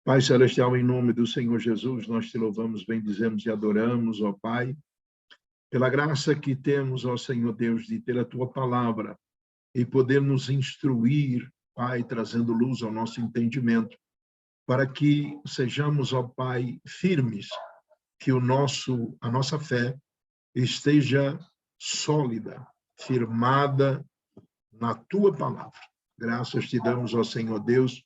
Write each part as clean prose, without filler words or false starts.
Pai Celestial, em nome do Senhor Jesus, nós te louvamos, bendizemos e adoramos, ó Pai, pela graça que temos, ó Senhor Deus, de ter a Tua palavra e poder nos instruir, Pai, trazendo luz ao nosso entendimento, para que sejamos, ó Pai, firmes, que a nossa fé esteja sólida, firmada na Tua palavra. Graças te damos, ó Senhor Deus,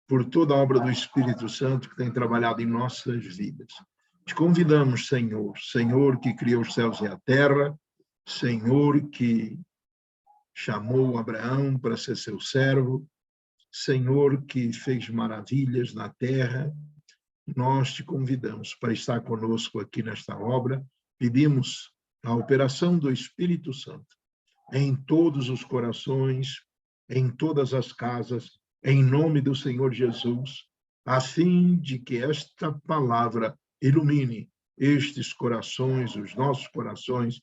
por toda a obra do Espírito Santo que tem trabalhado em nossas vidas. Te convidamos, Senhor, Senhor que criou os céus e a terra, Senhor que chamou Abraão para ser seu servo, Senhor que fez maravilhas na terra, nós te convidamos para estar conosco aqui nesta obra. Pedimos a operação do Espírito Santo em todos os corações, em todas as casas, em nome do Senhor Jesus, a fim de que esta palavra ilumine estes corações, os nossos corações,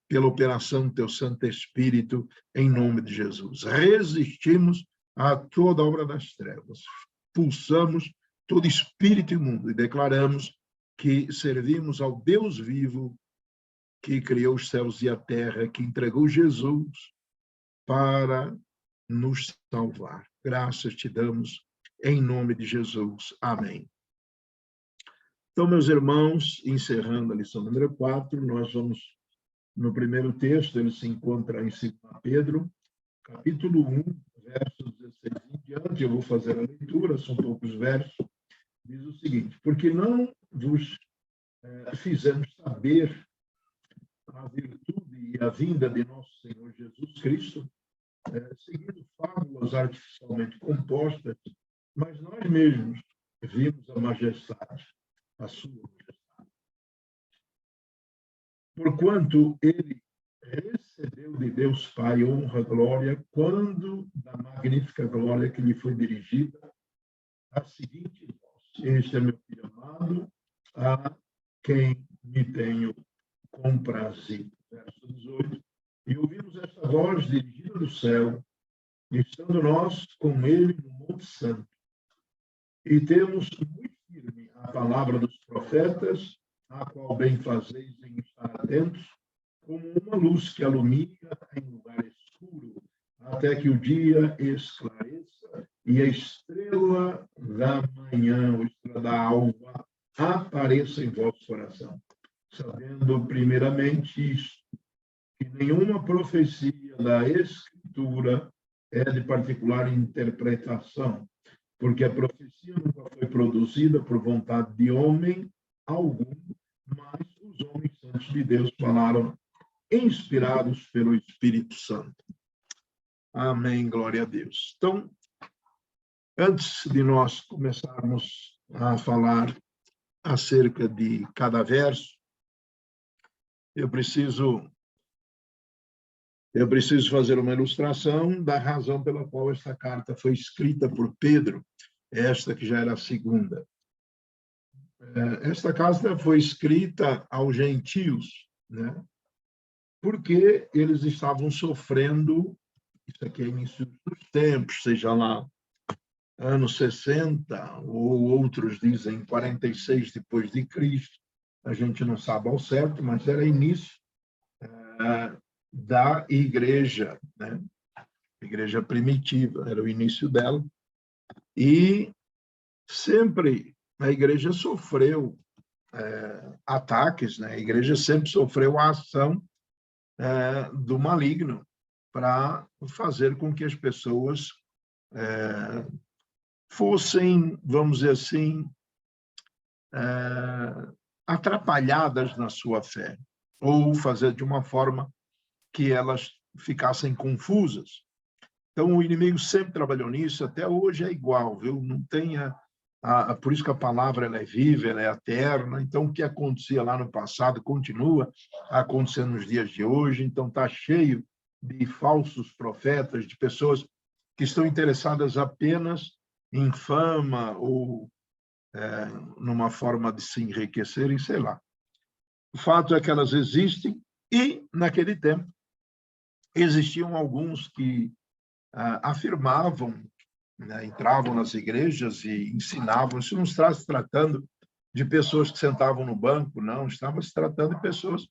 pela operação do Teu Santo Espírito, em nome de Jesus. Resistimos a toda obra das trevas, expulsamos todo espírito imundo e declaramos que servimos ao Deus vivo, que criou os céus e a terra, que entregou Jesus para nos salvar. Graças te damos, em nome de Jesus. Amém. Então, meus irmãos, encerrando a lição número 4, nós vamos no primeiro texto, ele se encontra em 2 Pedro, capítulo 1, versos 16 em diante. Eu vou fazer a leitura, são poucos versos. Diz o seguinte: porque não vos fizemos saber a virtude e a vinda de nosso Senhor Jesus Cristo, seguindo fábulas artificialmente compostas, mas nós mesmos vimos a majestade, a sua majestade. Porquanto ele recebeu de Deus Pai honra e glória, quando da magnífica glória que lhe foi dirigida, a seguinte voz: este é meu filho amado, a quem me tenho comprazido. Verso 18. E ouvimos esta voz dirigida do céu, estando nós com ele no Monte Santo. E temos muito firme a palavra dos profetas, a qual bem fazeis em estar atentos, como uma luz que alumia em lugar escuro, até que o dia esclareça e a estrela da manhã, ou estrela da alva, apareça em vosso coração. Sabendo primeiramente isto, que nenhuma profecia da Escritura é de particular interpretação, porque a profecia nunca foi produzida por vontade de homem algum, mas os homens santos de Deus falaram, inspirados pelo Espírito Santo. Amém, glória a Deus. Então, antes de nós começarmos a falar acerca de cada verso, eu preciso fazer uma ilustração da razão pela qual esta carta foi escrita por Pedro, esta que já era a segunda. Esta carta foi escrita aos gentios, né? Porque eles estavam sofrendo, isso aqui é início dos tempos, seja lá anos 60, ou outros dizem 46 depois de Cristo, a gente não sabe ao certo, mas era início da igreja, né? Igreja primitiva, era o início dela, e sempre a igreja sofreu ataques, né? A igreja sempre sofreu a ação do maligno para fazer com que as pessoas fossem, vamos dizer assim, atrapalhadas na sua fé, ou fazer de uma forma que elas ficassem confusas. Então, o inimigo sempre trabalhou nisso, até hoje é igual, viu? Não tem por isso que a palavra ela é viva, ela é eterna. Então, o que acontecia lá no passado continua acontecendo nos dias de hoje. Então, está cheio de falsos profetas, de pessoas que estão interessadas apenas em fama ou numa forma de se enriquecerem, sei lá. O fato é que elas existem e, naquele tempo, existiam alguns que afirmavam né, entravam nas igrejas e ensinavam. Isso não está se tratando de pessoas que sentavam no banco, não. Estava se tratando de pessoas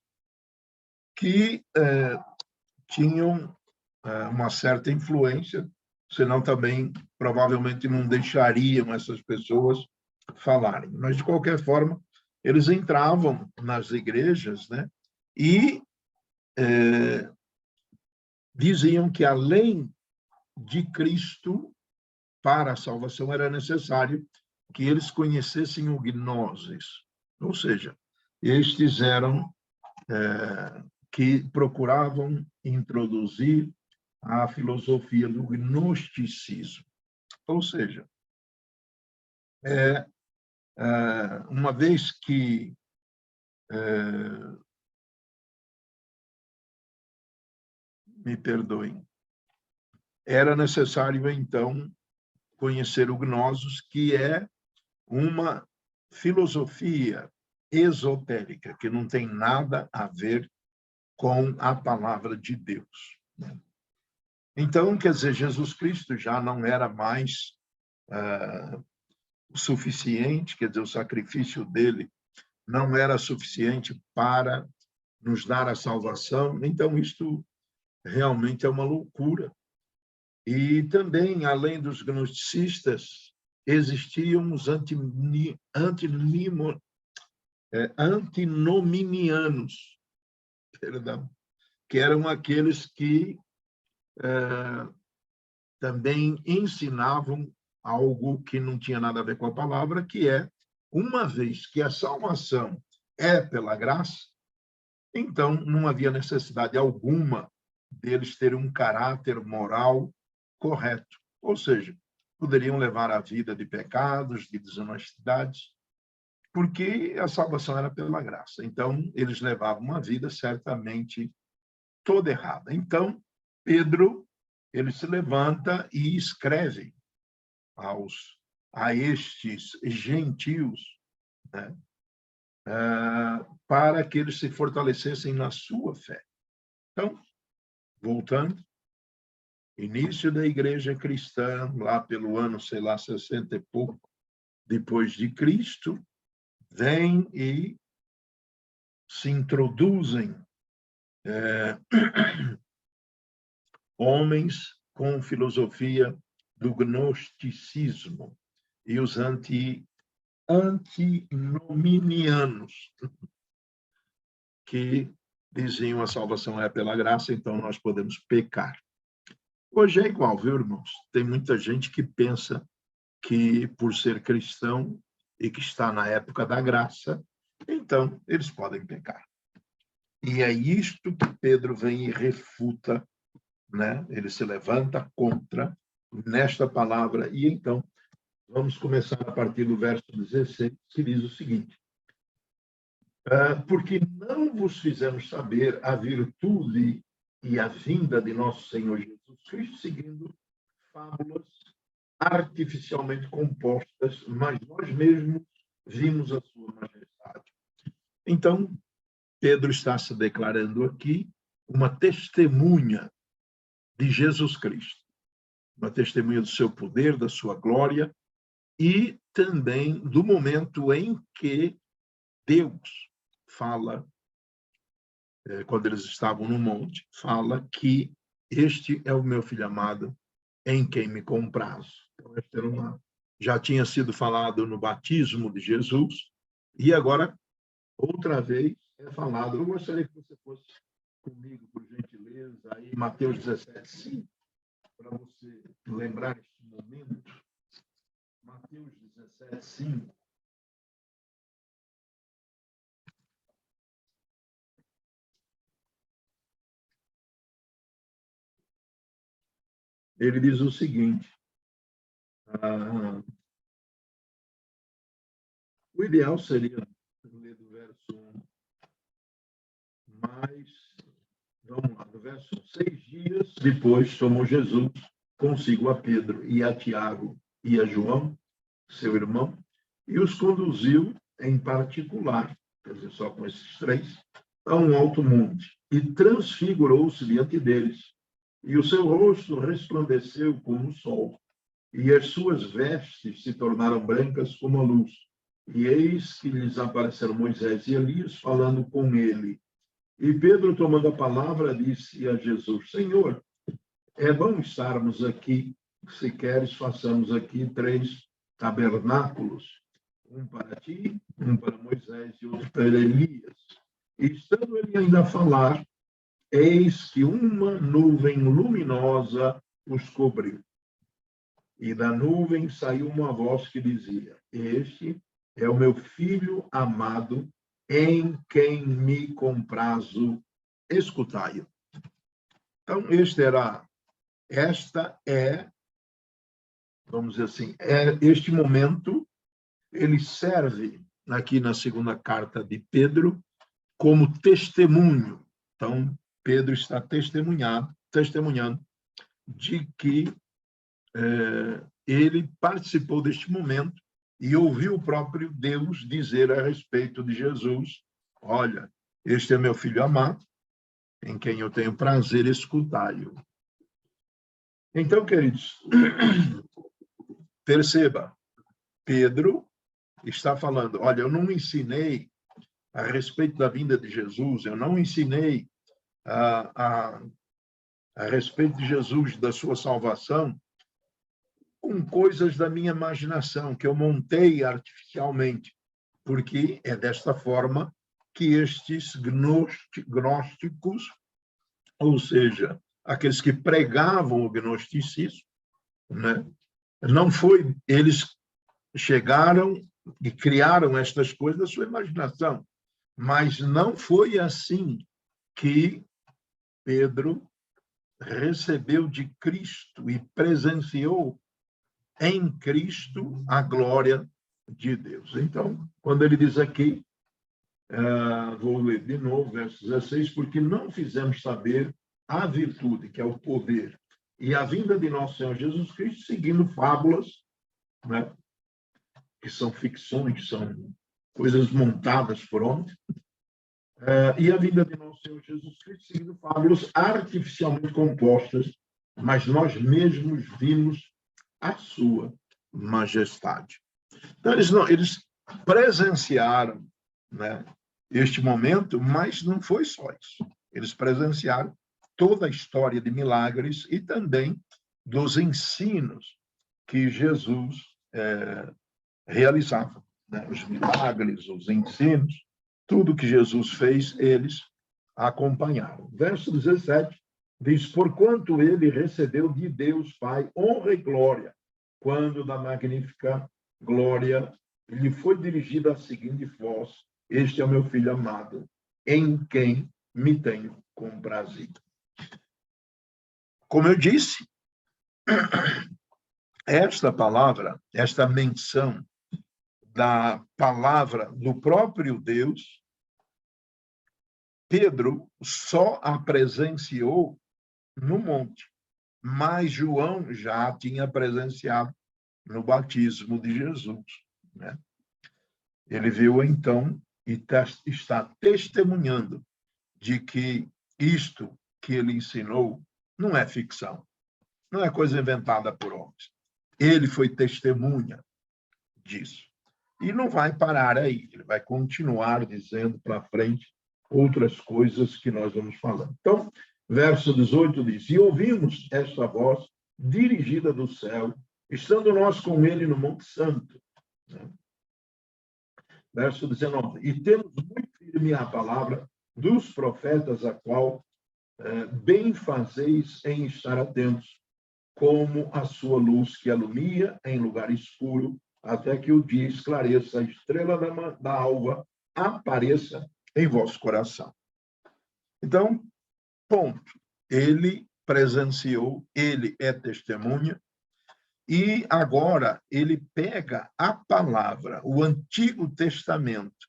que tinham uma certa influência, senão também provavelmente não deixariam essas pessoas falarem. Mas, de qualquer forma, eles entravam nas igrejas, né, e diziam que, além de Cristo, para a salvação era necessário que eles conhecessem o gnoses, ou seja, estes eram que procuravam introduzir a filosofia do gnosticismo, ou seja, uma vez que me perdoem, era necessário então conhecer o gnosis, que é uma filosofia esotérica, que não tem nada a ver com a palavra de Deus. Então, quer dizer, Jesus Cristo já não era mais o suficiente, quer dizer, o sacrifício dele não era suficiente para nos dar a salvação. Então, isto realmente é uma loucura. E também, além dos gnosticistas, existiam os antinominianos, perdão, que eram aqueles que também ensinavam algo que não tinha nada a ver com a palavra, que é, uma vez que a salvação é pela graça, então não havia necessidade alguma deles terem um caráter moral correto. Ou seja, poderiam levar a vida de pecados, de desonestidades, porque a salvação era pela graça. Então, eles levavam uma vida certamente toda errada. Então, Pedro, ele se levanta e escreve a estes gentios, né, para que eles se fortalecessem na sua fé. Então, voltando, início da igreja cristã, lá pelo ano, sei lá, 60 e pouco, depois de Cristo, vêm e se introduzem homens com filosofia do gnosticismo e os antinominianos, que diziam a salvação é pela graça, então nós podemos pecar. Hoje é igual, viu, irmãos? Tem muita gente que pensa que, por ser cristão e que está na época da graça, então eles podem pecar. E é isto que Pedro vem e refuta, né? Ele se levanta contra nesta palavra. E então, vamos começar a partir do verso 16, que diz o seguinte: porque não vos fizemos saber a virtude e a vinda de nosso Senhor Jesus Cristo, seguindo fábulas artificialmente compostas, mas nós mesmos vimos a sua majestade. Então, Pedro está se declarando aqui uma testemunha de Jesus Cristo, uma testemunha do seu poder, da sua glória e também do momento em que Deus fala, quando eles estavam no monte, fala que este é o meu filho amado, em quem me comprazo. Então, já tinha sido falado no batismo de Jesus, e agora, outra vez, é falado. Eu gostaria que você fosse comigo, por gentileza, aí Mateus 17:5, para você lembrar este momento. Mateus 17:5. Ele diz o seguinte: o ideal seria ler do verso 1, mas, vamos lá, no verso 6 dias depois tomou Jesus consigo a Pedro e a Tiago e a João, seu irmão, e os conduziu em particular, quer dizer, só com esses três, a um alto monte, e transfigurou-se diante deles, e o seu rosto resplandeceu como o sol, e as suas vestes se tornaram brancas como a luz. E eis que lhes apareceram Moisés e Elias falando com ele. E Pedro, tomando a palavra, disse a Jesus: Senhor, é bom estarmos aqui. Se queres, façamos aqui 3 tabernáculos, um para ti, um para Moisés e outro para Elias. E estando ele ainda a falar, eis que uma nuvem luminosa os cobriu. E da nuvem saiu uma voz que dizia: Este é o meu filho amado, em quem me comprazo, escutai-o. Então, esta é, vamos dizer assim, este momento, ele serve aqui na segunda carta de Pedro como testemunho. Então, Pedro está testemunhando de que ele participou deste momento e ouviu o próprio Deus dizer a respeito de Jesus: olha, este é meu filho amado, em quem eu tenho prazer escutá-lo. Então, queridos, perceba, Pedro está falando: olha, eu não ensinei a respeito da vinda de Jesus, eu não ensinei a respeito de Jesus, da sua salvação, com coisas da minha imaginação, que eu montei artificialmente, porque é desta forma que estes gnósticos, ou seja, aqueles que pregavam o gnosticismo, né? Não foi, eles chegaram e criaram estas coisas da sua imaginação, mas não foi assim que Pedro recebeu de Cristo e presenciou em Cristo a glória de Deus. Então, quando ele diz aqui, vou ler de novo, verso 16, porque não fizemos saber a virtude, que é o poder, e a vinda de nosso Senhor Jesus Cristo, seguindo fábulas, né, que são ficções, são coisas montadas por homens, e a vinda de nosso Senhor Jesus Cristo, seguindo fábulas artificialmente compostas, mas nós mesmos vimos a sua majestade. Então, eles presenciaram, né, este momento, mas não foi só isso. Eles presenciaram toda a história de milagres e também dos ensinos que Jesus realizava, né? Os milagres, os ensinos, tudo que Jesus fez, eles acompanharam. Verso 17 diz: porquanto ele recebeu de Deus Pai honra e glória, quando da magnífica glória lhe foi dirigida a seguinte voz: este é o meu filho amado, em quem me tenho comprazido. Como eu disse, esta palavra, esta menção da palavra do próprio Deus, Pedro só a presenciou no monte, mas João já tinha presenciado no batismo de Jesus, né? Ele viu então e está testemunhando de que isto que ele ensinou não é ficção, não é coisa inventada por homens. Ele foi testemunha disso. E não vai parar aí, ele vai continuar dizendo para frente outras coisas que nós vamos falando. Então, verso 18 diz: e ouvimos esta voz dirigida do céu, estando nós com ele no Monte Santo. Verso 19: e temos muito firme a palavra dos profetas, a qual bem fazeis em estar atentos, como a sua luz que alumia em lugar escuro, até que o dia esclareça, a estrela da alva apareça em vosso coração. Então, ponto. Ele presenciou, ele é testemunha, e agora ele pega a palavra, o Antigo Testamento,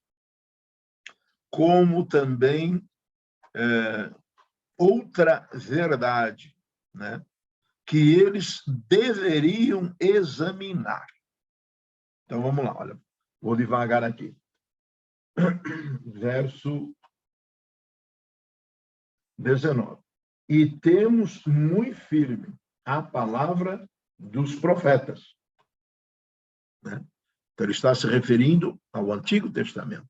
como também outra verdade, né, que eles deveriam examinar. Então, vamos lá, olha, vou devagar aqui. Verso 19. E temos muito firme a palavra dos profetas, né? Então, ele está se referindo ao Antigo Testamento,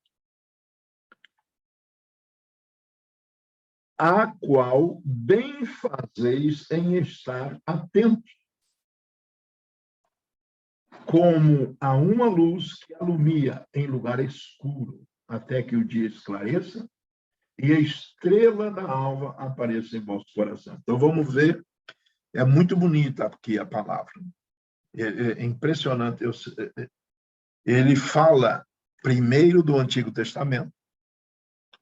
a qual bem fazeis em estar atentos, como a uma luz que alumia em lugar escuro, até que o dia esclareça e a estrela da alva apareça em vosso coração. Então, vamos ver, é muito bonita aqui a palavra. É impressionante. Ele fala primeiro do Antigo Testamento,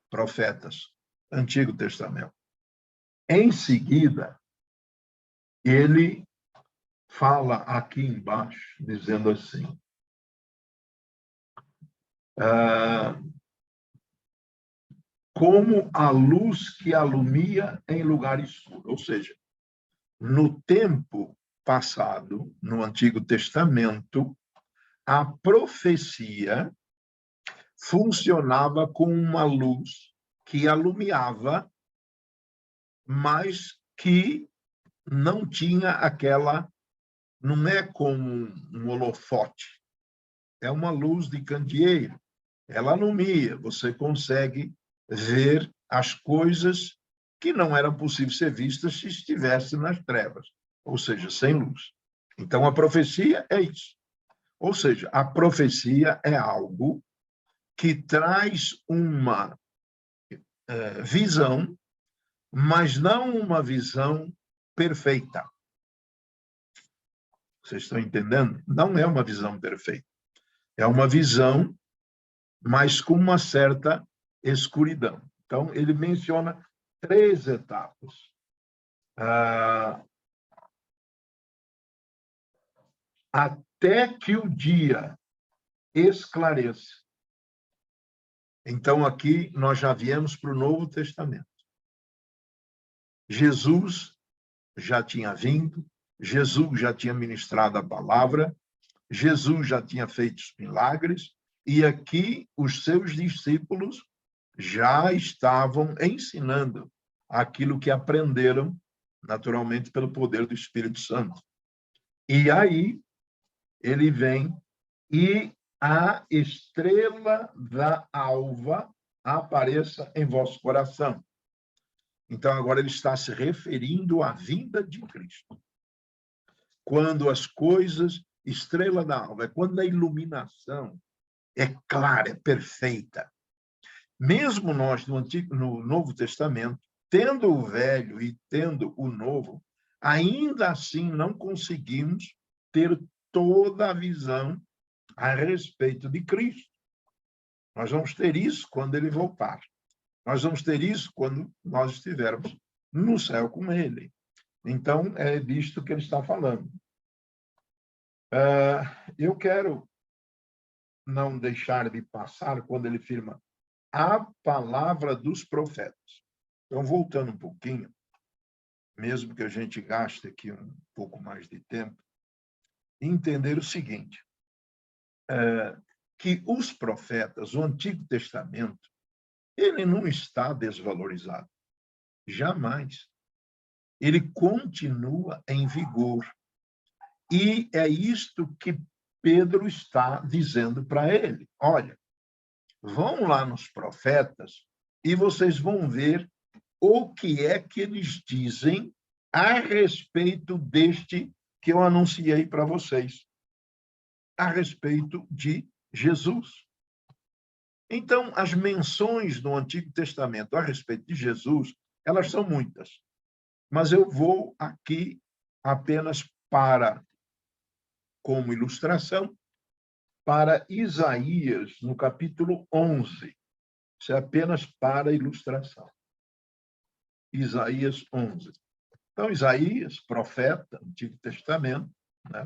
profetas, Antigo Testamento. Em seguida, ele fala aqui embaixo, dizendo assim, como a luz que alumia em lugar escuro. Ou seja, no tempo passado, no Antigo Testamento, a profecia funcionava com uma luz que alumiava, mas que não tinha aquela, não é como um holofote, é uma luz de candeeiro. Ela alumia, você consegue ver as coisas que não eram possíveis ser vistas se estivesse nas trevas, ou seja, sem luz. Então, a profecia é isso. Ou seja, a profecia é algo que traz uma visão, mas não uma visão perfeita. Vocês estão entendendo? Não é uma visão perfeita. É uma visão, mas com uma certa escuridão. Então, ele menciona 3 etapas. Até que o dia esclareça. Então, aqui nós já viemos para o Novo Testamento. Jesus já tinha vindo, Jesus já tinha ministrado a palavra, Jesus já tinha feito os milagres, e aqui os seus discípulos já estavam ensinando aquilo que aprenderam, naturalmente, pelo poder do Espírito Santo. E aí, ele vem e a estrela da alva apareça em vosso coração. Então, agora ele está se referindo à vinda de Cristo. Quando as coisas, estrela da alva, é quando a iluminação é clara, é perfeita. Mesmo nós, no Novo Testamento, tendo o Velho e tendo o Novo, ainda assim não conseguimos ter toda a visão a respeito de Cristo. Nós vamos ter isso quando ele voltar. Nós vamos ter isso quando nós estivermos no céu com ele. Então, é disto que ele está falando. Eu quero não deixar de passar quando ele afirma a palavra dos profetas. Então, voltando um pouquinho, mesmo que a gente gaste aqui um pouco mais de tempo, entender o seguinte, que os profetas, o Antigo Testamento, ele não está desvalorizado. Jamais. Ele continua em vigor. E é isto que Pedro está dizendo para ele. Olha, vão lá nos profetas e vocês vão ver o que é que eles dizem a respeito deste que eu anunciei para vocês, a respeito de Jesus. Então, as menções no Antigo Testamento a respeito de Jesus, elas são muitas, mas eu vou aqui apenas como ilustração, para Isaías, no capítulo 11. Isso é apenas para ilustração. Isaías 11. Então, Isaías, profeta, Antigo Testamento, né?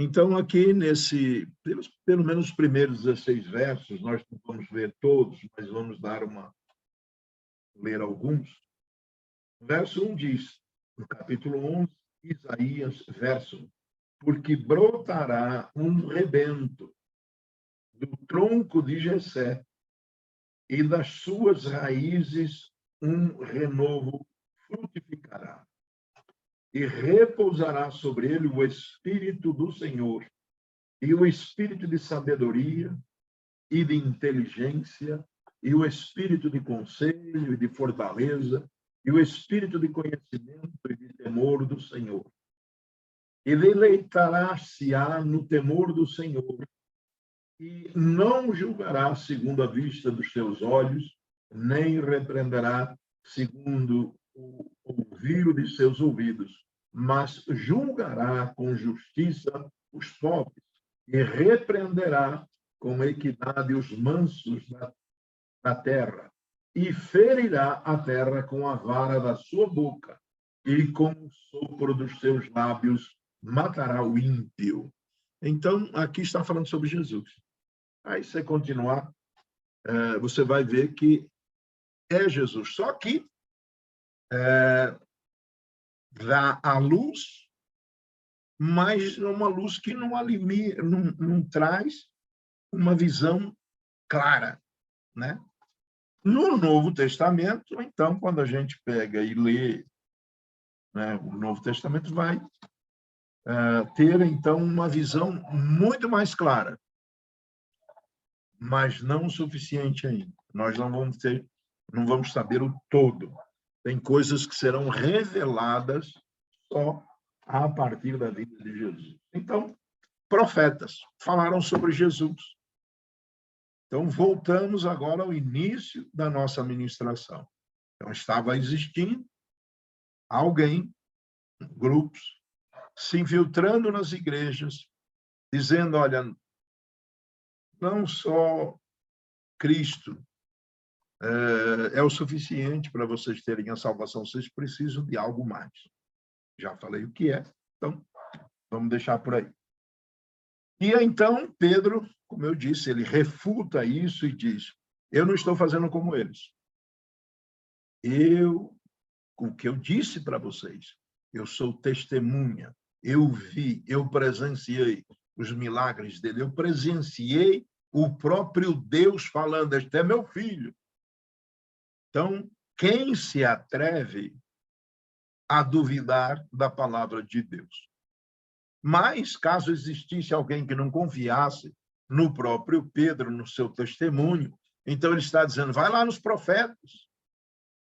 Então, aqui pelo menos os primeiros 16 versos, nós não vamos ler todos, mas vamos ler alguns. O verso 1 diz, no capítulo 11, Isaías, verso 1. Porque brotará um rebento do tronco de Jessé, e das suas raízes um renovo frutificará. E repousará sobre ele o Espírito do Senhor, e o Espírito de sabedoria e de inteligência, e o Espírito de conselho e de fortaleza, e o Espírito de conhecimento e de temor do Senhor. E deleitará-se-á no temor do Senhor, e não julgará segundo a vista dos seus olhos, nem repreenderá segundo o ouvir de seus ouvidos, mas julgará com justiça os pobres e repreenderá com equidade os mansos da terra, e ferirá a terra com a vara da sua boca, e com o sopro dos seus lábios matará o ímpio. Então, aqui está falando sobre Jesus. Aí, se você continuar, você vai ver que é Jesus. Só que dá a luz, mas uma luz que não traz uma visão clara, né? No Novo Testamento, então, quando a gente pega e lê, né, o Novo Testamento vai ter, então, uma visão muito mais clara, mas não o suficiente ainda. Nós não vamos saber o todo. Tem coisas que serão reveladas só a partir da vida de Jesus. Então, profetas falaram sobre Jesus. Então, voltamos agora ao início da nossa ministração. Então, estava existindo alguém, grupos, se infiltrando nas igrejas, dizendo, olha, não só Cristo é o suficiente para vocês terem a salvação, vocês precisam de algo mais. Já falei o que é, então vamos deixar por aí. E então, Pedro, como eu disse, ele refuta isso e diz, eu não estou fazendo como eles. O que eu disse para vocês, eu sou testemunha, eu vi, eu presenciei os milagres dele, eu presenciei o próprio Deus falando, este é meu filho. Então, quem se atreve a duvidar da palavra de Deus? Mas, caso existisse alguém que não confiasse no próprio Pedro, no seu testemunho, então ele está dizendo, vai lá nos profetas,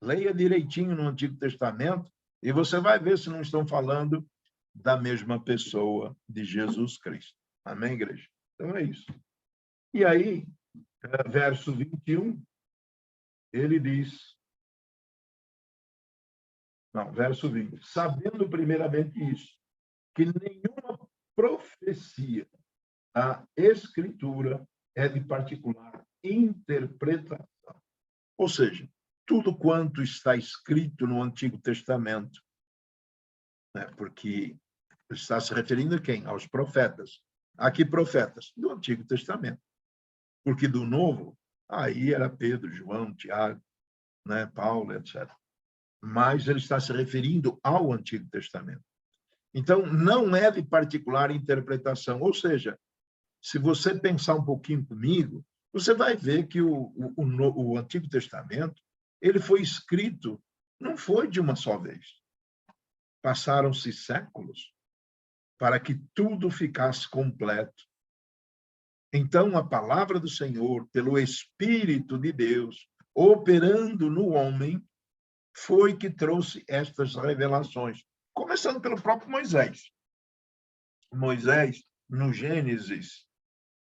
leia direitinho no Antigo Testamento e você vai ver se não estão falando da mesma pessoa de Jesus Cristo. Amém, igreja? Então é isso. E aí, verso 21, ele diz, verso 20, sabendo primeiramente isso, que nenhuma profecia da Escritura é de particular interpretação. Ou seja, tudo quanto está escrito no Antigo Testamento, né, porque está se referindo a quem? Aos profetas. Aqui, profetas do Antigo Testamento. Porque do Novo, aí era Pedro, João, Tiago, né, Paulo, etc. Mas ele está se referindo ao Antigo Testamento. Então, não é de particular interpretação. Ou seja, se você pensar um pouquinho comigo, você vai ver que o Antigo Testamento ele foi escrito, não foi de uma só vez. Passaram-se séculos para que tudo ficasse completo. Então, a palavra do Senhor, pelo Espírito de Deus, operando no homem, foi que trouxe estas revelações. Começando pelo próprio Moisés. Moisés, no Gênesis,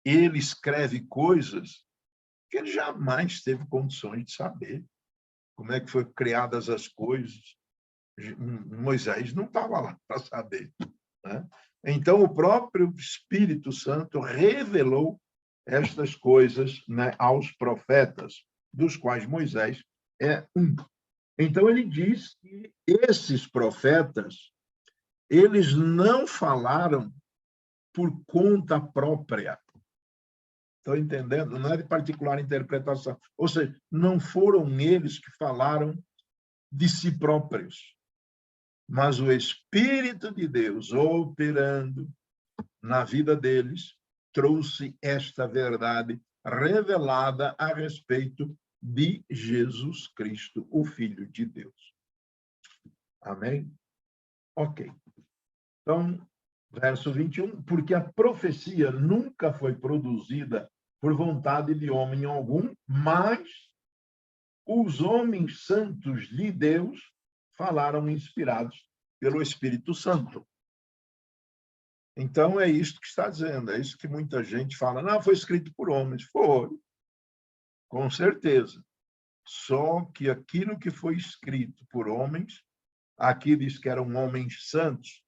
ele escreve coisas que ele jamais teve condições de saber. Como é que foram criadas as coisas. Moisés não estava lá para saber, né? Então, o próprio Espírito Santo revelou estas coisas, né, aos profetas, dos quais Moisés é um. Então, ele diz que esses profetas, eles não falaram por conta própria. Estão entendendo? Não é de particular interpretação. Ou seja, não foram eles que falaram de si próprios. mas o Espírito de Deus operando na vida deles trouxe esta verdade revelada a respeito de Jesus Cristo, o Filho de Deus. Amém? Ok. Então, verso 21, porque a profecia nunca foi produzida por vontade de homem algum, mas os homens santos de Deus falaram inspirados pelo Espírito Santo. Então, é isto que está dizendo, é isso que muita gente fala, não, foi escrito por homens. Foi, com certeza. Só que aquilo que foi escrito por homens, aqui diz que eram homens santos,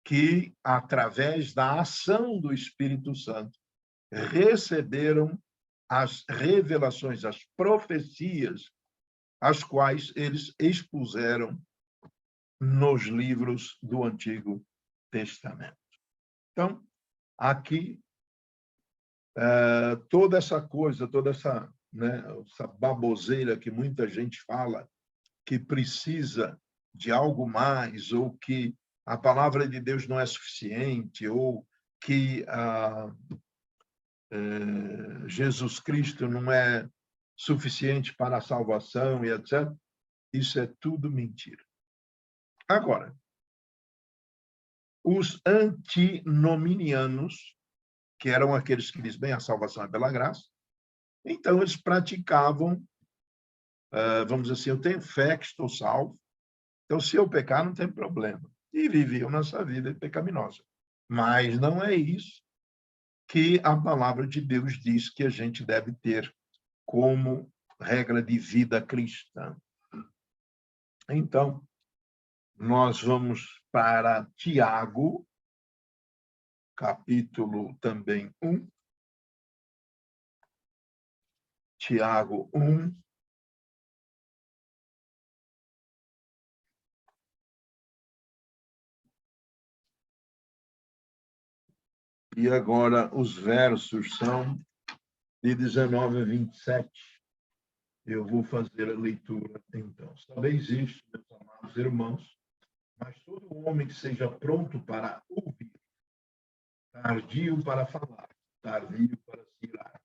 que, através da ação do Espírito Santo, receberam as revelações, as profecias, as quais eles expuseram nos livros do Antigo Testamento. Então, aqui, toda essa coisa, toda essa, essa baboseira que muita gente fala, que precisa de algo mais, ou que a palavra de Deus não é suficiente, ou que Jesus Cristo não é suficiente para a salvação, e etc. Isso é tudo mentira. Agora, os antinominianos, que eram aqueles que dizem, bem, a salvação é pela graça, então eles praticavam, vamos dizer assim, eu tenho fé que estou salvo, então se eu pecar não tem problema. E viviam nossa vida pecaminosa. Mas não é isso que a palavra de Deus diz que a gente deve ter como regra de vida cristã. Então, nós vamos para Tiago, capítulo também 1. Tiago 1. E agora os versos são de 19 a 27. Eu vou fazer a leitura, então. Sabeis isto, meus amados irmãos, mas todo homem que seja pronto para ouvir, tardio para falar, tardio para se irar.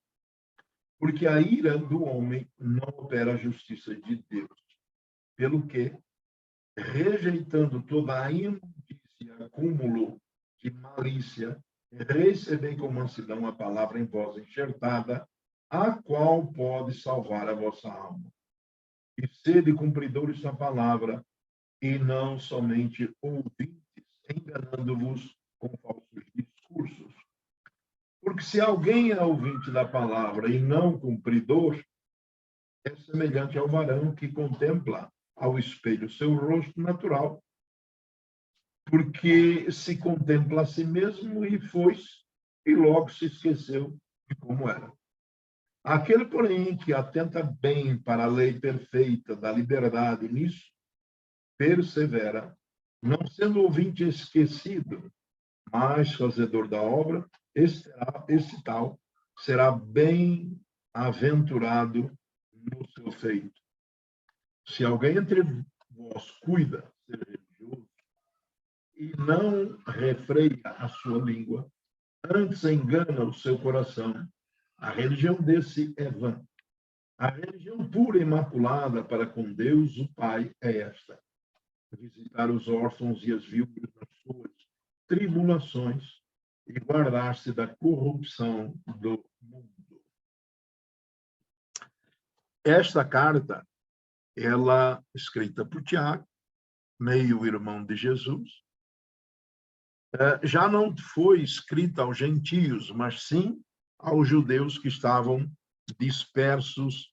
Porque a ira do homem não opera a justiça de Deus. Pelo que, rejeitando toda a imundícia e acúmulo de malícia, recebei com mansidão a palavra em voz enxertada, a qual pode salvar a vossa alma. E sede cumpridores da palavra, e não somente ouvintes, enganando-vos com falsos discursos. Porque se alguém é ouvinte da palavra e não cumpridor, é semelhante ao varão que contempla ao espelho seu rosto natural, porque se contempla a si mesmo e foi-se, e logo se esqueceu de como era. Aquele, porém, que atenta bem para a lei perfeita da liberdade, nisso persevera, não sendo ouvinte esquecido, mas fazedor da obra, esse tal será bem-aventurado no seu feito. Se alguém entre vós cuida, seja religioso, e não refreia a sua língua, antes engana o seu coração, a religião desse é vã. A religião pura e imaculada para com Deus, o Pai, é esta: visitar os órfãos e as viúvas nas suas tribulações e guardar-se da corrupção do mundo. Esta carta, ela escrita por Tiago, meio-irmão de Jesus, já não foi escrita aos gentios, mas sim aos judeus que estavam dispersos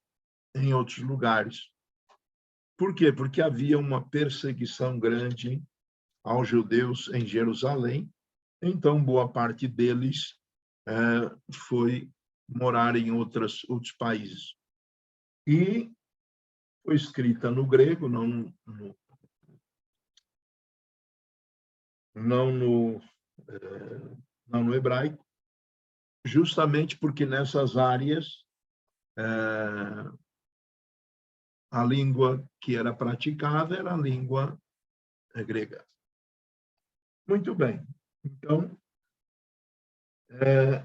em outros lugares. Por quê? Porque havia uma perseguição grande aos judeus em Jerusalém, então boa parte deles foi morar em outros países. E foi escrita no grego, não no hebraico, justamente porque nessas áreas a língua que era praticada era a língua grega. Muito bem. Então,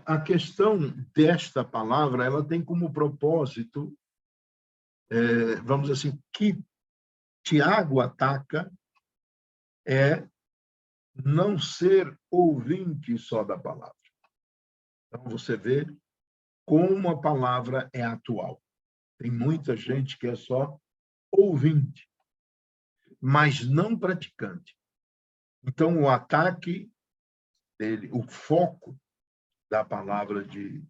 a questão desta palavra, ela tem como propósito, vamos dizer assim, que Tiago ataca é não ser ouvinte só da palavra. Então, você vê como a palavra é atual. Tem muita gente que é só ouvinte, mas não praticante. Então, o ataque dele, o foco da palavra de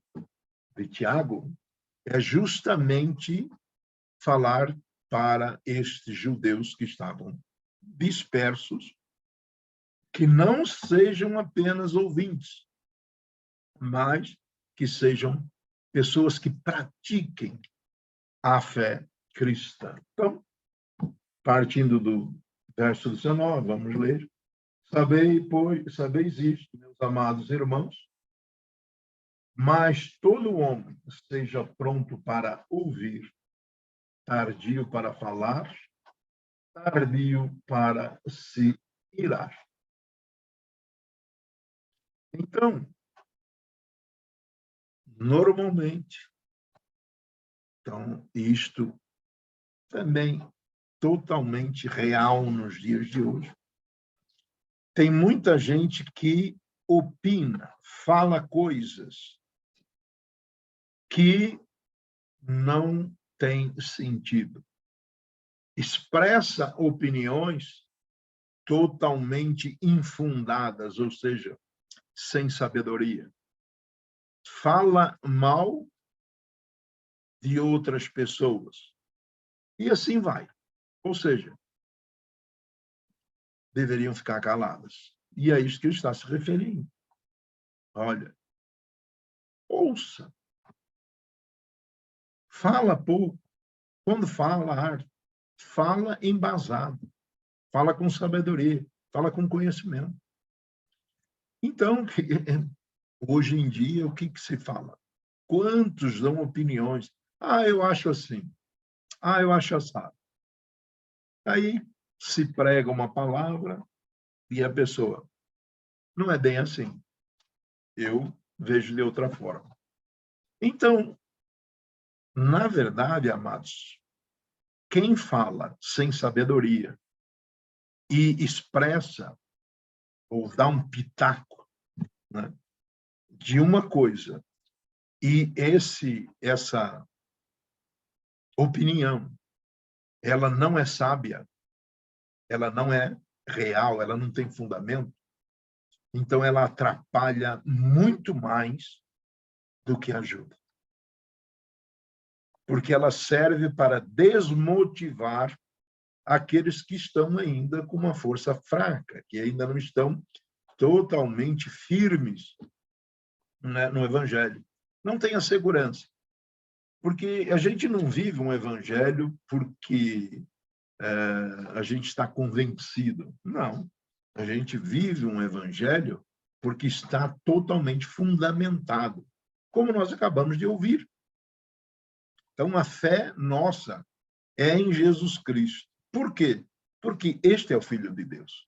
Tiago é justamente falar para estes judeus que estavam dispersos, que não sejam apenas ouvintes, mas que sejam pessoas que pratiquem a fé cristã. Então, partindo do verso 19, vamos ler. Sabeis isto, meus amados irmãos, mas todo homem seja pronto para ouvir, tardio para falar, tardio para se irar. Então, normalmente, isto também totalmente real nos dias de hoje. Tem muita gente que opina, fala coisas que não têm sentido. Expressa opiniões totalmente infundadas, ou seja, sem sabedoria. Fala mal de outras pessoas. E assim vai. Ou seja, deveriam ficar caladas. E é isso que ele está se referindo. Olha, ouça. Fala pouco. Quando fala embasado. Fala com sabedoria. Fala com conhecimento. Então, hoje em dia, o que se fala? Quantos dão opiniões? Eu acho assim. Eu acho assado. Aí se prega uma palavra e a pessoa, não é bem assim. Eu vejo de outra forma. Então, na verdade, amados, quem fala sem sabedoria e expressa ou dá um pitaco, né, de uma coisa e essa opinião, ela não é sábia, ela não é real, ela não tem fundamento, então ela atrapalha muito mais do que ajuda. Porque ela serve para desmotivar aqueles que estão ainda com uma força fraca, que ainda não estão totalmente firmes, né, no Evangelho. Não tem a segurança. Porque a gente não vive um Evangelho porque a gente está convencido. Não. A gente vive um Evangelho porque está totalmente fundamentado, como nós acabamos de ouvir. Então, a fé nossa é em Jesus Cristo. Por quê? Porque este é o Filho de Deus.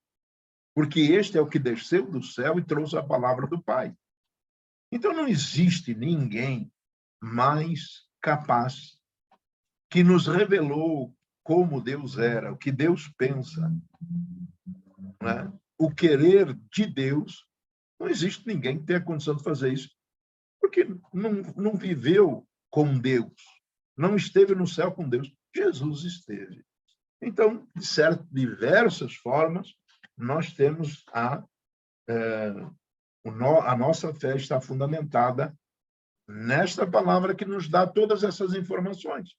Porque este é o que desceu do céu e trouxe a palavra do Pai. Então, não existe ninguém mais capaz que nos revelou como Deus era, o que Deus pensa, né? O querer de Deus. Não existe ninguém que tenha condição de fazer isso, porque não viveu com Deus, não esteve no céu com Deus. Jesus esteve. Então, de diversas formas, nós temos a nossa fé está fundamentada nesta palavra que nos dá todas essas informações.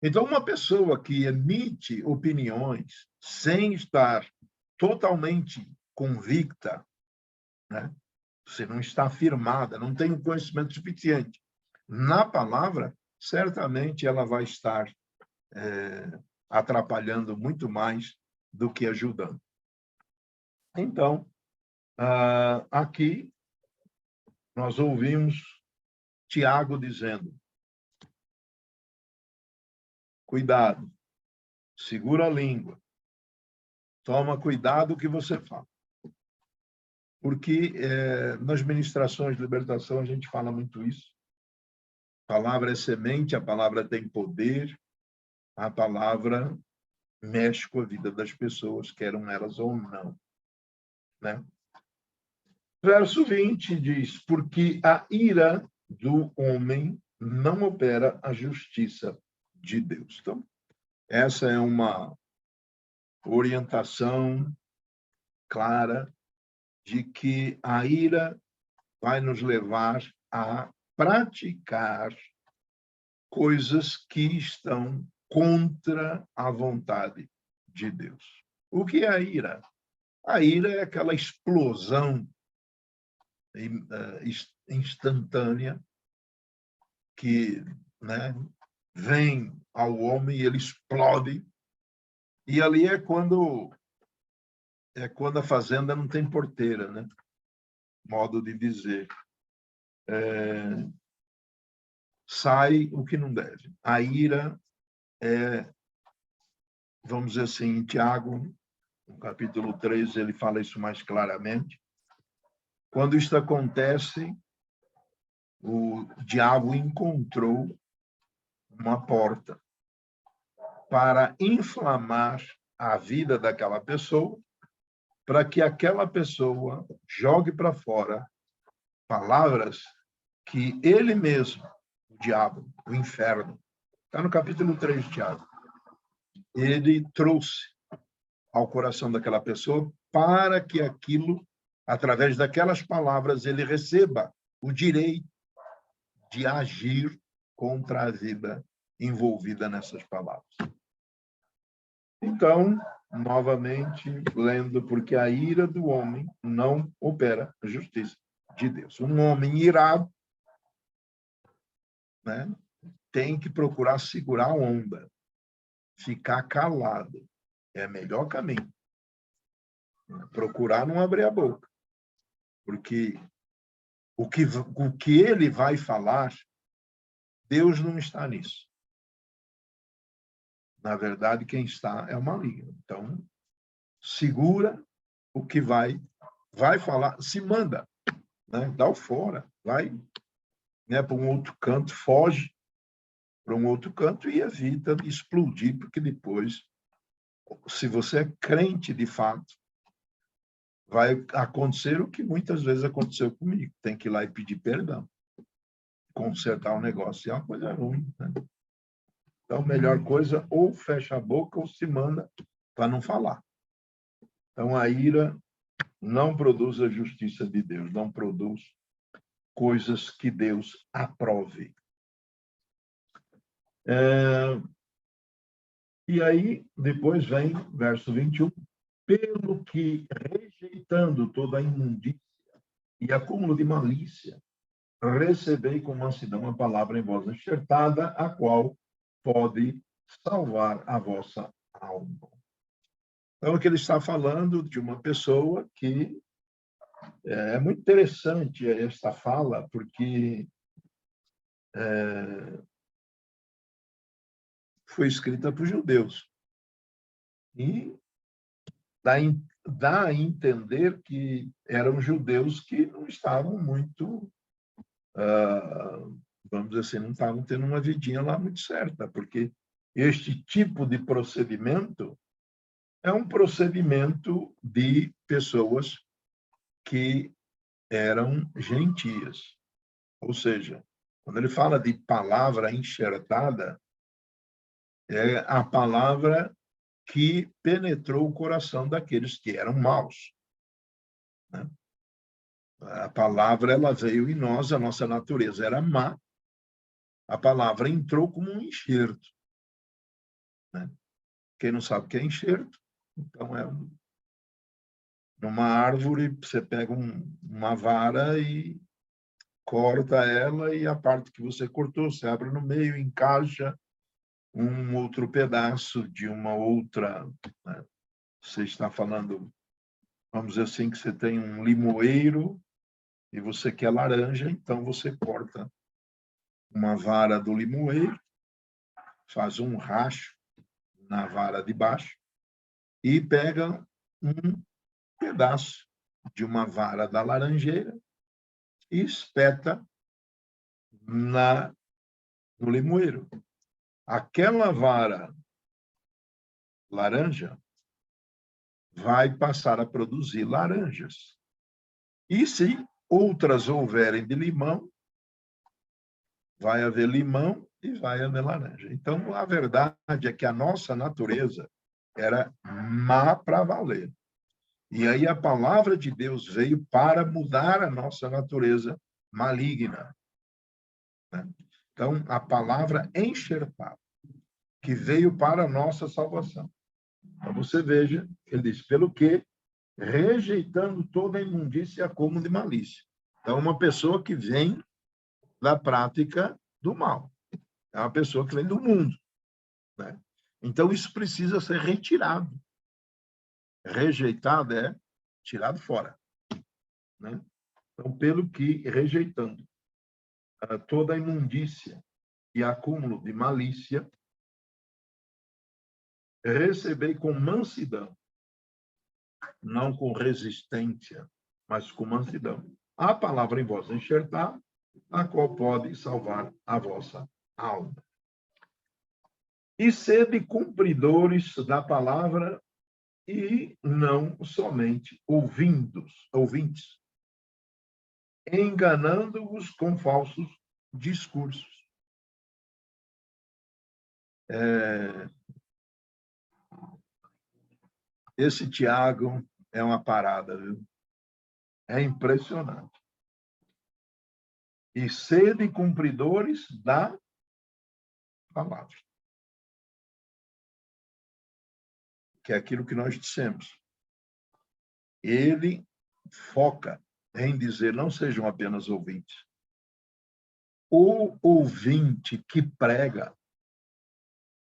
Então, uma pessoa que emite opiniões sem estar totalmente convicta, né? Você não está firmada, não tem o conhecimento suficiente na palavra, certamente ela vai estar atrapalhando muito mais do que ajudando. Então, aqui nós ouvimos Tiago dizendo: cuidado, segura a língua, Toma cuidado o que você fala. Porque nas ministrações de libertação a gente fala muito isso. A palavra é semente, a palavra tem poder, a palavra mexe com a vida das pessoas, queiram elas ou não. Né? Verso 20 diz, porque a ira do homem não opera a justiça de Deus. Então, essa é uma orientação clara de que a ira vai nos levar a praticar coisas que estão contra a vontade de Deus. O que é a ira? A ira é aquela explosão instantânea que, né, vem ao homem e ele explode. E ali é quando a fazenda não tem porteira, né? Modo de dizer. Sai o que não deve. A ira é, vamos dizer assim, em Tiago, no capítulo 3, ele fala isso mais claramente. Quando isto acontece, o diabo encontrou uma porta para inflamar a vida daquela pessoa, para que aquela pessoa jogue para fora palavras que ele mesmo, o diabo, o inferno, está no capítulo 3 de Tiago, ele trouxe ao coração daquela pessoa para que aquilo, através daquelas palavras, ele receba o direito de agir contra a vida envolvida nessas palavras. Então, novamente, lendo, porque a ira do homem não opera a justiça de Deus. Um homem irado, né, tem que procurar segurar a onda, ficar calado. É o melhor caminho. Procurar não abrir a boca. Porque o que ele vai falar, Deus não está nisso. Na verdade, quem está é o maligno. Então, segura o que vai falar, se manda, né? Dá o fora, vai, né, para um outro canto, foge para um outro canto e evita de explodir, porque depois, se você é crente de fato, vai acontecer o que muitas vezes aconteceu comigo. Tem que ir lá e pedir perdão. Consertar o negócio é uma coisa ruim, né? Então, a melhor coisa, ou fecha a boca ou se manda para não falar. Então, a ira não produz a justiça de Deus, não produz coisas que Deus aprove. E aí, depois vem, verso 21, pelo que, rejeitando toda a imundícia e acúmulo de malícia, recebei com mansidão a palavra em voz enxertada, a qual pode salvar a vossa alma. Então, aqui ele está falando de uma pessoa que é muito interessante esta fala, porque foi escrita para os judeus. E dá a entender que eram judeus que não estavam muito, vamos dizer assim, não estavam tendo uma vidinha lá muito certa, porque este tipo de procedimento é um procedimento de pessoas que eram gentias. Ou seja, quando ele fala de palavra enxertada, é a palavra que penetrou o coração daqueles que eram maus. Né? A palavra ela veio em nós, a nossa natureza era má. A palavra entrou como um enxerto. Né? Quem não sabe o que é enxerto, então numa árvore, você pega uma vara e corta ela e a parte que você cortou, você abre no meio, encaixa um outro pedaço de uma outra. Né? Você está falando, vamos dizer assim, que você tem um limoeiro e você quer laranja, então você corta uma vara do limoeiro, faz um racho na vara de baixo e pega um pedaço de uma vara da laranjeira e espeta no limoeiro. Aquela vara laranja vai passar a produzir laranjas. E se outras houverem de limão, vai haver limão e vai haver laranja. Então, a verdade é que a nossa natureza era má para valer. E aí a palavra de Deus veio para mudar a nossa natureza maligna. Né? Então, a palavra enxertada, que veio para a nossa salvação. Então, você veja, ele diz, pelo que, rejeitando toda a imundícia como de malícia. Então, uma pessoa que vem da prática do mal. É uma pessoa que vem do mundo. Né? Então, isso precisa ser retirado. Rejeitado é tirado fora. Né? Então, pelo que, rejeitando toda a imundícia e acúmulo de malícia, recebei com mansidão, não com resistência, mas com mansidão, a palavra em vós enxertada, a qual pode salvar a vossa alma. E sede cumpridores da palavra e não somente ouvintes, enganando-vos com falsos discursos. Esse Tiago é uma parada, viu? É impressionante. E sede cumpridores da palavra. Que é aquilo que nós dissemos. Ele foca em dizer, não sejam apenas ouvintes. O ouvinte que prega,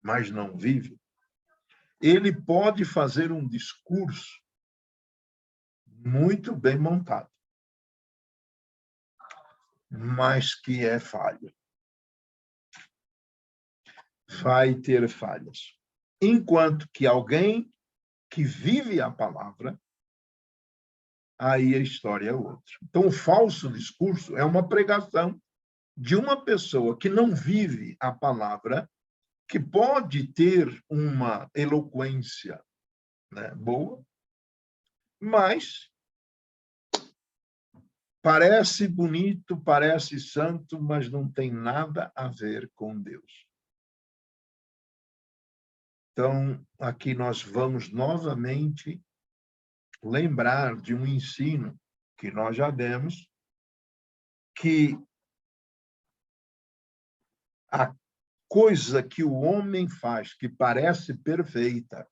mas não vive, ele pode fazer um discurso muito bem montado, mas que é falho. Vai ter falhas. Enquanto que alguém que vive a palavra, aí a história é outra. Então, o falso discurso é uma pregação de uma pessoa que não vive a palavra, que pode ter uma eloquência, né, boa, mas parece bonito, parece santo, mas não tem nada a ver com Deus. Então, aqui nós vamos novamente lembrar de um ensino que nós já demos, que a coisa que o homem faz, que parece perfeita,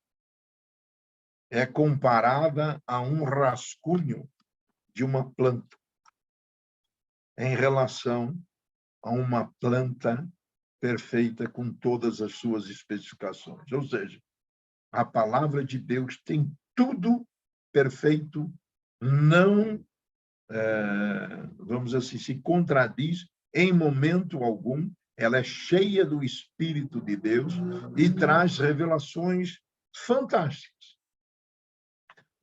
é comparada a um rascunho de uma planta, em relação a uma planta perfeita com todas as suas especificações. Ou seja, a palavra de Deus tem tudo perfeito, não, vamos assim, se contradiz em momento algum, ela é cheia do Espírito de Deus e traz revelações fantásticas.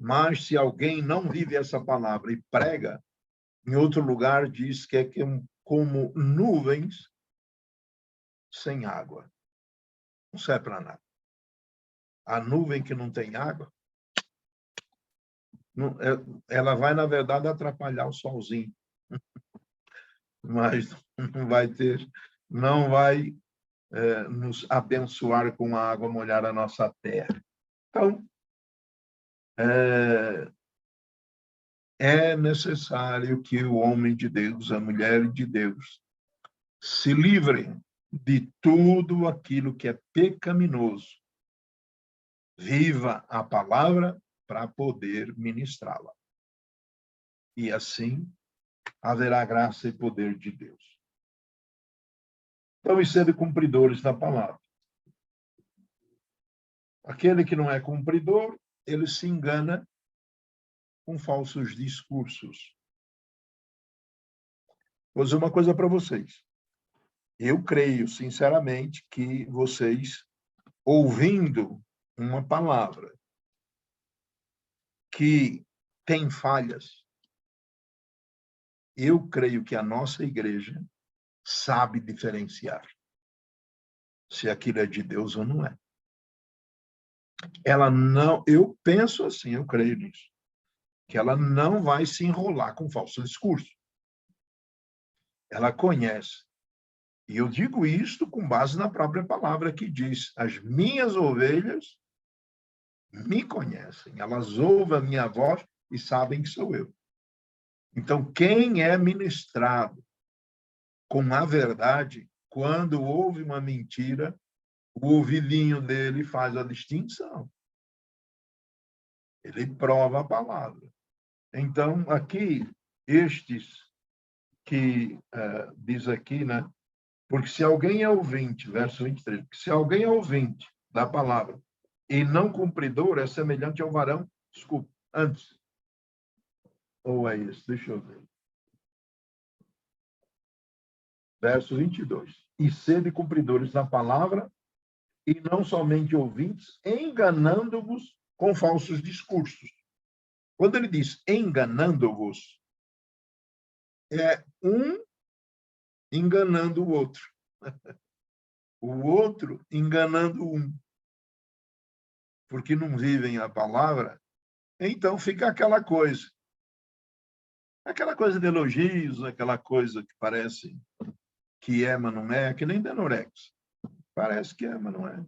Mas se alguém não vive essa palavra e prega, em outro lugar diz que é como nuvens sem água. Não serve para nada. A nuvem que não tem água, ela vai, na verdade, atrapalhar o solzinho. Mas não vai nos abençoar com a água molhar a nossa terra. Então, é necessário que o homem de Deus, a mulher de Deus, se livrem de tudo aquilo que é pecaminoso. Viva a palavra para poder ministrá-la. E assim haverá graça e poder de Deus. Então, e sendo cumpridores da palavra. Aquele que não é cumpridor, ele se engana com falsos discursos. Vou dizer uma coisa para vocês. Eu creio, sinceramente, que vocês, ouvindo uma palavra, que tem falhas, eu creio que a nossa igreja sabe diferenciar se aquilo é de Deus ou não é. Ela não, eu penso assim, eu creio nisso, que ela não vai se enrolar com falso discurso. Ela conhece. E eu digo isto com base na própria palavra que diz: as minhas ovelhas me conhecem, elas ouvem a minha voz e sabem que sou eu. Então, quem é ministrado com a verdade, quando ouve uma mentira, o ouvidinho dele faz a distinção. Ele prova a palavra. Então, aqui, estes que diz aqui, né? Porque se alguém é ouvinte, verso 23, porque se alguém é ouvinte da palavra e não cumpridor, é semelhante ao varão, desculpa, antes. Ou é isso? Deixa eu ver. Verso 22. E sede cumpridores da palavra e não somente ouvintes, enganando-vos com falsos discursos. Quando ele diz enganando-vos, é um enganando o outro. O outro enganando um. Porque não vivem a palavra, então fica aquela coisa. Aquela coisa de elogios, aquela coisa que parece que é, mas não é, que nem Denorex. Parece que é, mas não é.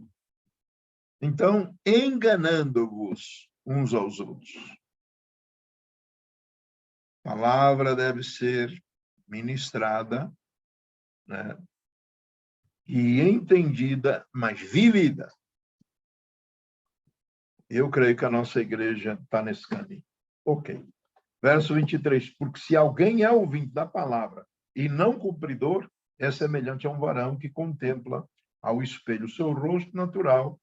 Então, enganando-vos uns aos outros. A palavra deve ser ministrada, né? E entendida, mas vivida. Eu creio que a nossa igreja está nesse caminho. Ok. Verso 23. Porque se alguém é ouvinte da palavra e não cumpridor, é semelhante a um varão que contempla ao espelho o seu rosto natural,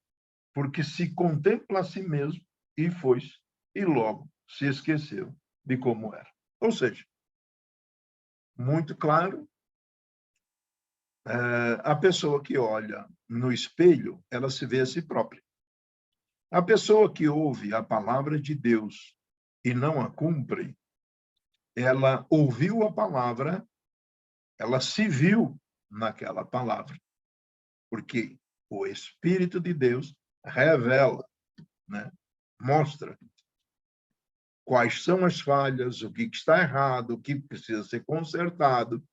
porque se contempla a si mesmo e foi-se, e logo se esqueceu de como era. Ou seja, muito claro, a pessoa que olha no espelho, ela se vê a si própria. A pessoa que ouve a palavra de Deus e não a cumpre, ela ouviu a palavra, ela se viu naquela palavra. Porque o Espírito de Deus revela, né? Mostra quais são as falhas, o que está errado, o que precisa ser consertado.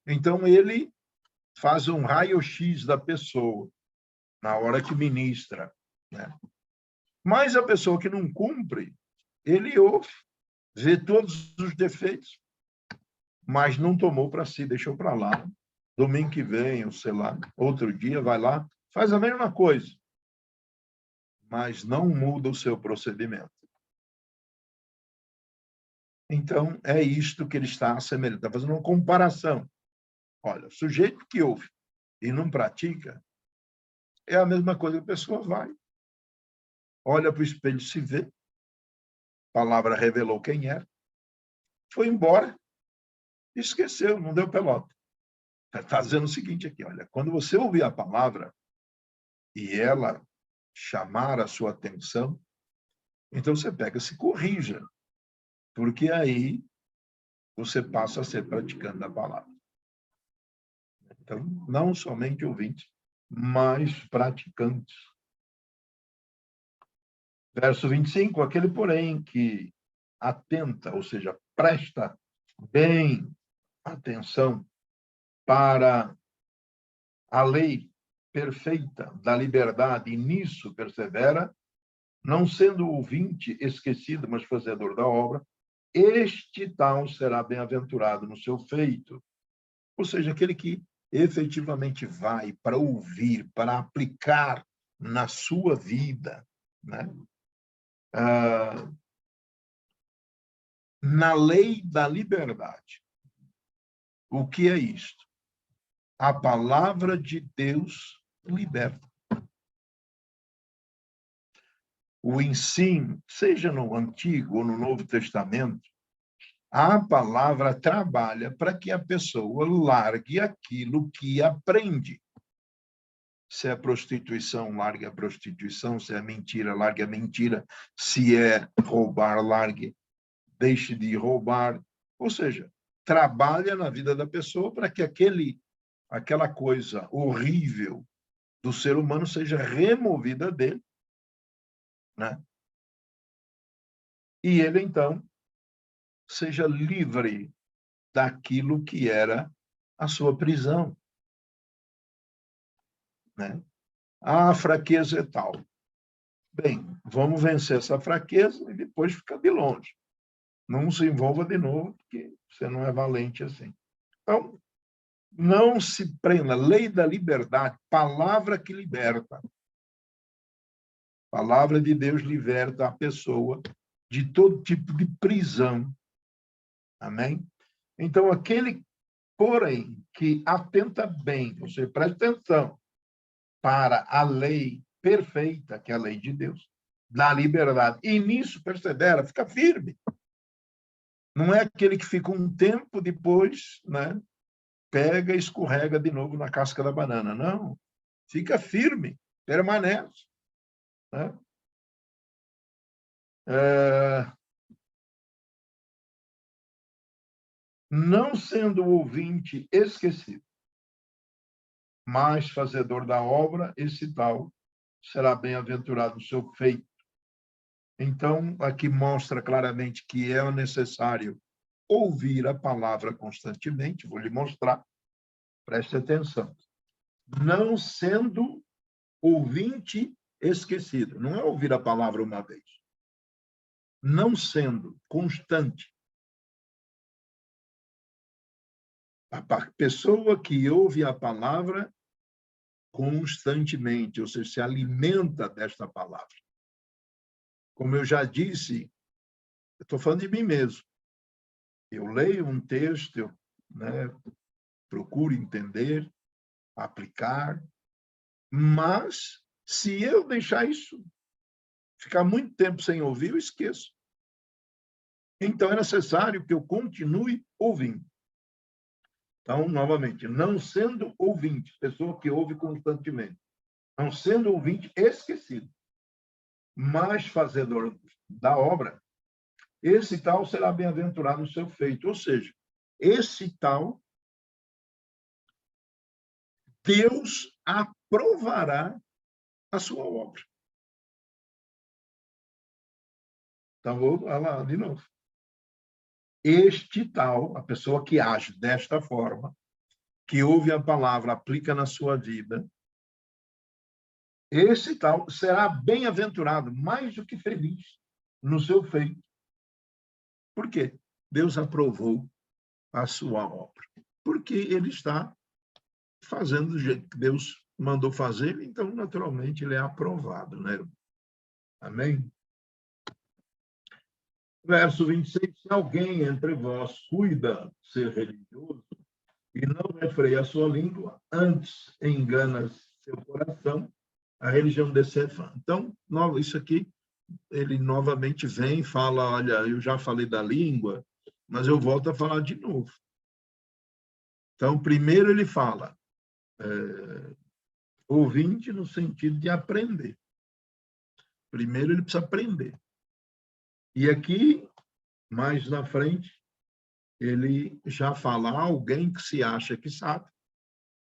Então, ele faz um raio-x da pessoa na hora que ministra, né? Mas a pessoa que não cumpre, ele ouve, vê todos os defeitos, mas não tomou para si, deixou para lá. Domingo que vem, ou sei lá, outro dia, vai lá, faz a mesma coisa, mas não muda o seu procedimento. Então, é isto que ele está assemelhando, está fazendo uma comparação. Olha, o sujeito que ouve e não pratica, é a mesma coisa que a pessoa vai. Olha para o espelho, se vê, a palavra revelou quem era, foi embora, esqueceu, não deu pelota. Está dizendo o seguinte aqui, olha, quando você ouvir a palavra e ela chamar a sua atenção, então você pega, se corrija, porque aí você passa a ser praticante da palavra. Então, não somente ouvintes, mas praticantes. Verso 25, aquele, porém, que atenta, ou seja, presta bem atenção para a lei perfeita da liberdade e nisso persevera, não sendo ouvinte esquecido, mas fazedor da obra, este tal será bem-aventurado no seu feito. Ou seja, aquele que efetivamente vai para ouvir, para aplicar na sua vida, né? Na lei da liberdade. O que é isto? A palavra de Deus liberta. O ensino, seja no Antigo ou no Novo Testamento, a palavra trabalha para que a pessoa largue aquilo que aprende. Se é prostituição, largue a prostituição. Se é mentira, largue a mentira. Se é roubar, largue, deixe de roubar. Ou seja, trabalha na vida da pessoa para que aquela coisa horrível do ser humano seja removida dele, né? E ele, então, seja livre daquilo que era a sua prisão, né? A fraqueza é tal. Bem, vamos vencer essa fraqueza e depois ficar de longe. Não se envolva de novo, porque você não é valente assim. Então, não se prenda. Lei da liberdade, palavra que liberta. Palavra de Deus liberta a pessoa de todo tipo de prisão. Amém? Então, aquele, porém, que atenta bem, você presta atenção para a lei perfeita, que é a lei de Deus, da liberdade, e nisso persevera, fica firme. Não é aquele que fica um tempo depois, né, pega e escorrega de novo na casca da banana. Não, fica firme, permanece, né? Não sendo o ouvinte esquecido, mas fazedor da obra, esse tal será bem-aventurado o seu feito. Então, aqui mostra claramente que é necessário ouvir a palavra constantemente. Vou lhe mostrar, preste atenção. Não sendo ouvinte esquecido. Não é ouvir a palavra uma vez. Não sendo constante. A pessoa que ouve a palavra constantemente, ou seja, se alimenta desta palavra. Como eu já disse, eu estou falando de mim mesmo. Eu leio um texto, né, procuro entender, aplicar, mas se eu deixar isso, ficar muito tempo sem ouvir, eu esqueço. Então, é necessário que eu continue ouvindo. Então, novamente, não sendo ouvinte, pessoa que ouve constantemente, não sendo ouvinte esquecido, mas fazedor da obra, esse tal será bem-aventurado no seu feito. Ou seja, esse tal, Deus aprovará a sua obra. Então, vou falar de novo. Este tal, a pessoa que age desta forma, que ouve a palavra, aplica na sua vida, esse tal será bem-aventurado, mais do que feliz, no seu feito. Por quê? Deus aprovou a sua obra. Porque ele está fazendo do jeito que Deus mandou fazer, então, naturalmente, ele é aprovado, né? Amém? Verso 26, se alguém entre vós cuida ser religioso e não refreia a sua língua, antes engana seu coração, a religião desse é vã. Então, isso aqui, ele novamente vem e fala, olha, eu já falei da língua, mas eu volto a falar de novo. Então, primeiro ele fala, ouvinte no sentido de aprender. Primeiro ele precisa aprender. E aqui, mais na frente, ele já fala alguém que se acha que sabe,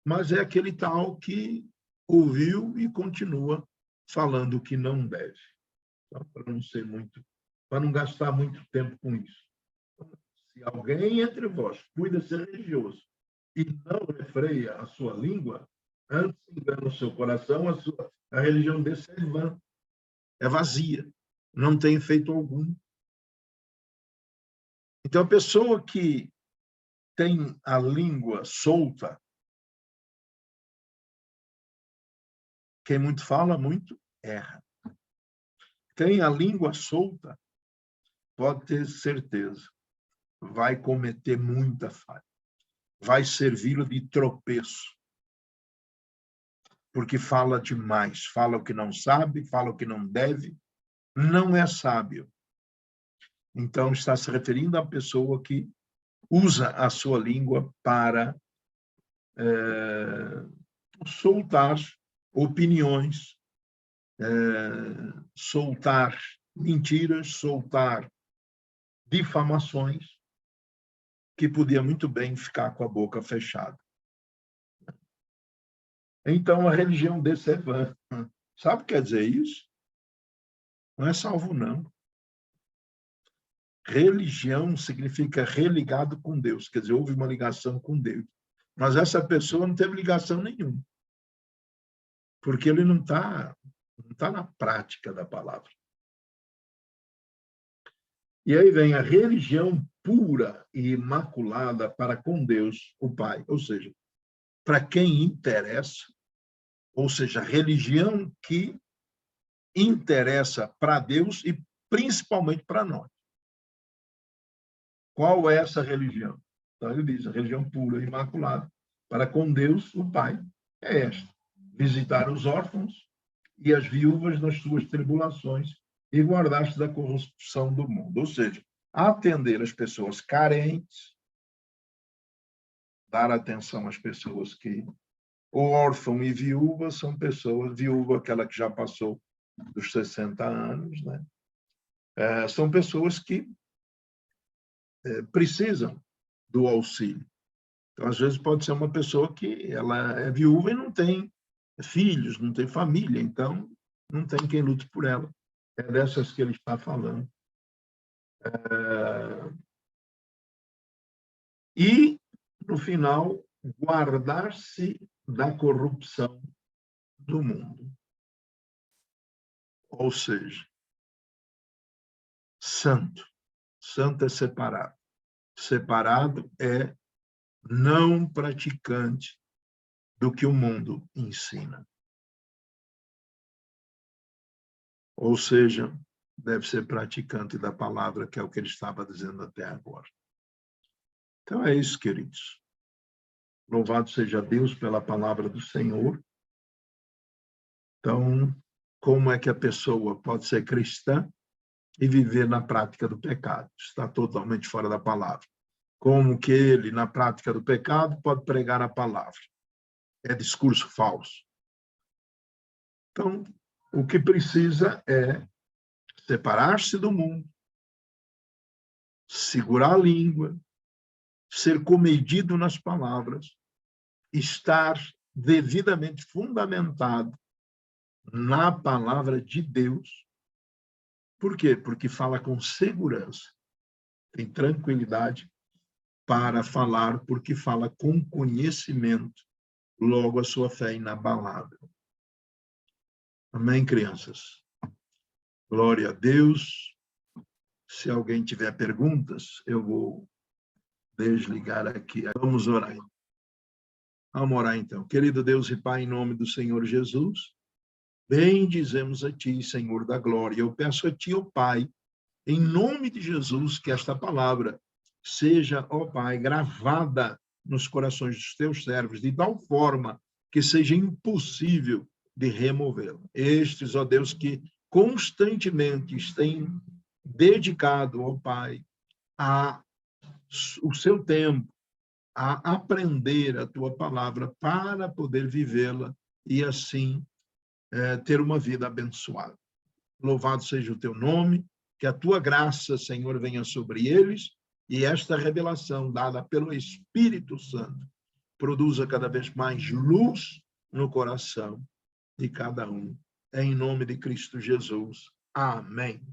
mas é aquele tal que ouviu e continua falando que não deve. Então, para não ser muito, para não gastar muito tempo com isso. Se alguém entre vós cuida ser religioso e não refreia a sua língua, antes engana o seu coração, a religião desse é vã, é vazia, não tem efeito algum. Então, a pessoa que tem a língua solta, quem muito fala, muito erra. Tem a língua solta, pode ter certeza, vai cometer muita falha. Vai servir de tropeço. Porque fala demais, fala o que não sabe, fala o que não deve, não é sábio. Então, está se referindo à pessoa que usa a sua língua para soltar opiniões, soltar mentiras, soltar difamações, que podia muito bem ficar com a boca fechada. Então, a religião desse é vã. Sabe o que quer dizer isso? Não é salvo, não. Religião significa religado com Deus, quer dizer, houve uma ligação com Deus. Mas essa pessoa não teve ligação nenhuma, porque ele não tá na prática da palavra. E aí vem a religião pura e imaculada para com Deus, o Pai. Ou seja, para quem interessa, ou seja, religião que interessa para Deus e principalmente para nós. Qual é essa religião? Então, ele diz, a religião pura e imaculada para com Deus, o Pai, é esta: visitar os órfãos e as viúvas nas suas tribulações e guardar-se da corrupção do mundo. Ou seja, atender as pessoas carentes, dar atenção às pessoas que... Órfão e viúva são pessoas... Viúva, aquela que já passou dos 60 anos, né? São pessoas que precisam do auxílio. Então, às vezes, pode ser uma pessoa que ela é viúva e não tem filhos, não tem família, então não tem quem lute por ela. É dessas que ele está falando. E, no final, guardar-se da corrupção do mundo. Ou seja, santo. Santo é separado. Separado é não praticante do que o mundo ensina. Ou seja, deve ser praticante da palavra, que é o que ele estava dizendo até agora. Então é isso, queridos. Louvado seja Deus pela palavra do Senhor. Então, como é que a pessoa pode ser cristã e viver na prática do pecado? Está totalmente fora da palavra. Como que ele, na prática do pecado, pode pregar a palavra? É discurso falso. Então, o que precisa é separar-se do mundo, segurar a língua, ser comedido nas palavras, estar devidamente fundamentado na palavra de Deus. Por quê? Porque fala com segurança, tem tranquilidade para falar, porque fala com conhecimento, logo a sua fé é inabalável. Amém, crianças? Glória a Deus. Se alguém tiver perguntas, eu vou desligar aqui. Vamos orar. Vamos orar então. Querido Deus e Pai, em nome do Senhor Jesus, bendizemos a Ti, Senhor da glória. Eu peço a Ti, ó Pai, em nome de Jesus, que esta palavra seja, ó Pai, gravada nos corações dos Teus servos, de tal forma que seja impossível de removê-la. Estes, ó Deus, que constantemente têm dedicado, ó Pai, o seu tempo a aprender a Tua palavra para poder vivê-la e assim ter uma vida abençoada. Louvado seja o Teu nome, que a Tua graça, Senhor, venha sobre eles e esta revelação dada pelo Espírito Santo produza cada vez mais luz no coração de cada um. Em nome de Cristo Jesus. Amém.